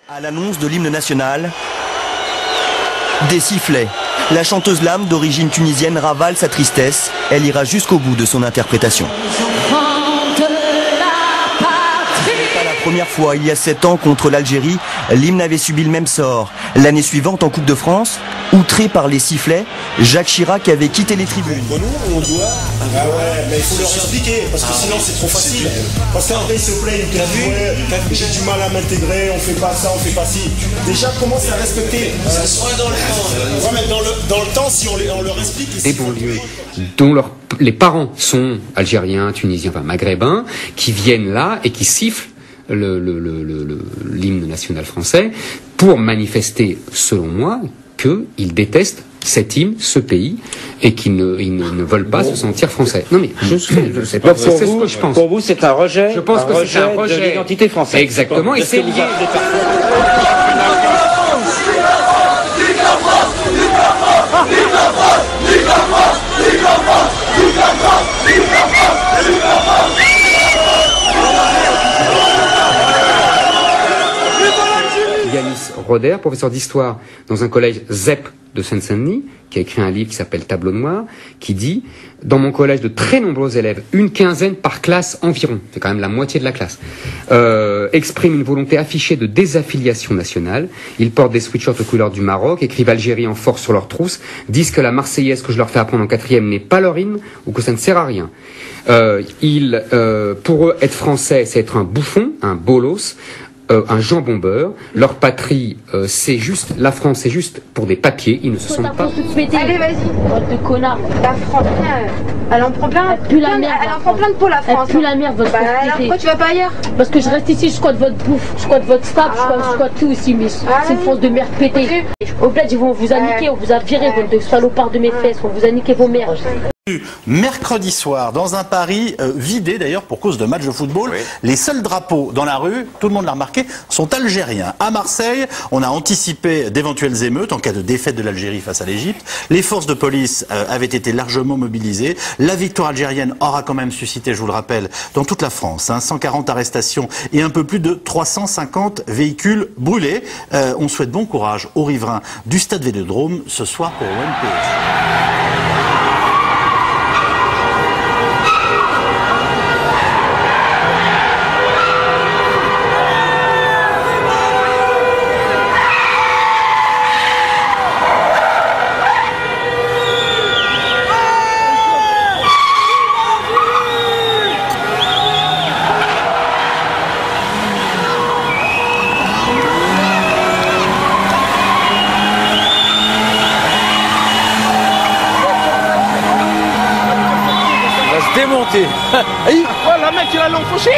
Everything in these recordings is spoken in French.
À l'annonce de l'hymne national, des sifflets. La chanteuse lame d'origine tunisienne ravale sa tristesse. Elle ira jusqu'au bout de son interprétation. Première fois, il y a 7 ans, contre l'Algérie, l'hymne avait subi le même sort. L'année suivante, en Coupe de France, outré par les sifflets, Jacques Chirac avait quitté les tribunes. Nous, on doit... Ah ouais, mais il faut leur expliquer, parce que sinon c'est trop facile. Parce qu'après ils se plaignent, ils disent ouais, j'ai du mal à m'intégrer, on fait pas ça, on fait pas ci. Déjà, commence à respecter. Ça sera dans le temps. Ouais, mais dans le temps, si on leur explique... Des banlieues dont les parents sont algériens, tunisiens, enfin maghrébins, qui viennent là et qui sifflent l'hymne national français pour manifester, selon moi, qu'ils détestent cet hymne, ce pays, et qu'ils ne veulent pas se sentir français. Non mais je sais pas, c'est ce que je pense. Pour vous, c'est un rejet. Je pense que c'est un rejet de l'identité française. Exactement, et c'est lié. Yanis Roder, professeur d'histoire dans un collège ZEP de Seine-Saint-Denis, qui a écrit un livre qui s'appelle Tableau noir, qui dit « Dans mon collège, de très nombreux élèves, une quinzaine par classe environ, c'est quand même la moitié de la classe, expriment une volonté affichée de désaffiliation nationale. Ils portent des sweatshirts aux couleurs du Maroc, écrivent Algérie en force sur leurs trousses, disent que la Marseillaise que je leur fais apprendre en 4e n'est pas leur hymne, ou que ça ne sert à rien. Pour eux, être français, c'est être un bouffon, un bolos, un jambon-beurre. Leur patrie, c'est juste, la France, c'est juste pour des papiers, ils ne se sentent pas... Allez, vas-y. Bande de connards. La France, elle en prend plein. Elle pue la merde. Elle en prend plein de pour la France. Elle pue la merde, votre alors pourquoi tu vas pas ailleurs? Parce que je reste ici, je squatte votre bouffe, je squatte votre staff, je squatte tout ici, mais c'est une France de merde pétée. Au bled, on vous a niqué, on vous a viré, bande de salopards de mes fesses, on vous a niqué vos mères. Mercredi soir, dans un Paris vidé d'ailleurs pour cause de matchs de football, oui. Les seuls drapeaux dans la rue, tout le monde l'a remarqué, sont algériens. À Marseille, on a anticipé d'éventuelles émeutes en cas de défaite de l'Algérie face à l'Égypte. Les forces de police avaient été largement mobilisées. La victoire algérienne aura quand même suscité, je vous le rappelle, dans toute la France, 140 arrestations et un peu plus de 350 véhicules brûlés. On souhaite bon courage aux riverains du stade Vélodrome ce soir pour OM-PSG. Démonté. La mec, il a l'enfoché.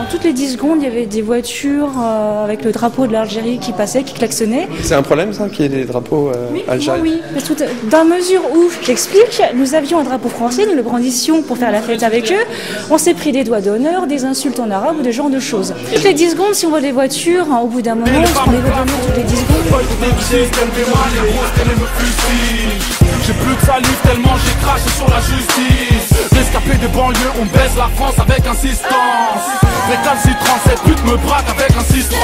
Toutes les 10 secondes, il y avait des voitures avec le drapeau de l'Algérie qui passait, qui klaxonnait. C'est un problème ça, qu'il y ait des drapeaux algériens? Oui, dans la mesure où, j'explique, nous avions un drapeau français, nous le brandissions pour faire la fête avec eux, on s'est pris des doigts d'honneur, des insultes en arabe ou de ce genre de choses. Toutes les 10 secondes, si on voit des voitures, au bout d'un moment, on se prend des doigts d'honneur toutes les 10 secondes. J'ai plus de salive tellement j'ai craché sur la justice. Rescapé des banlieues, on baise la France avec insistance. Les calcitrants, cette pute me braque avec insistance.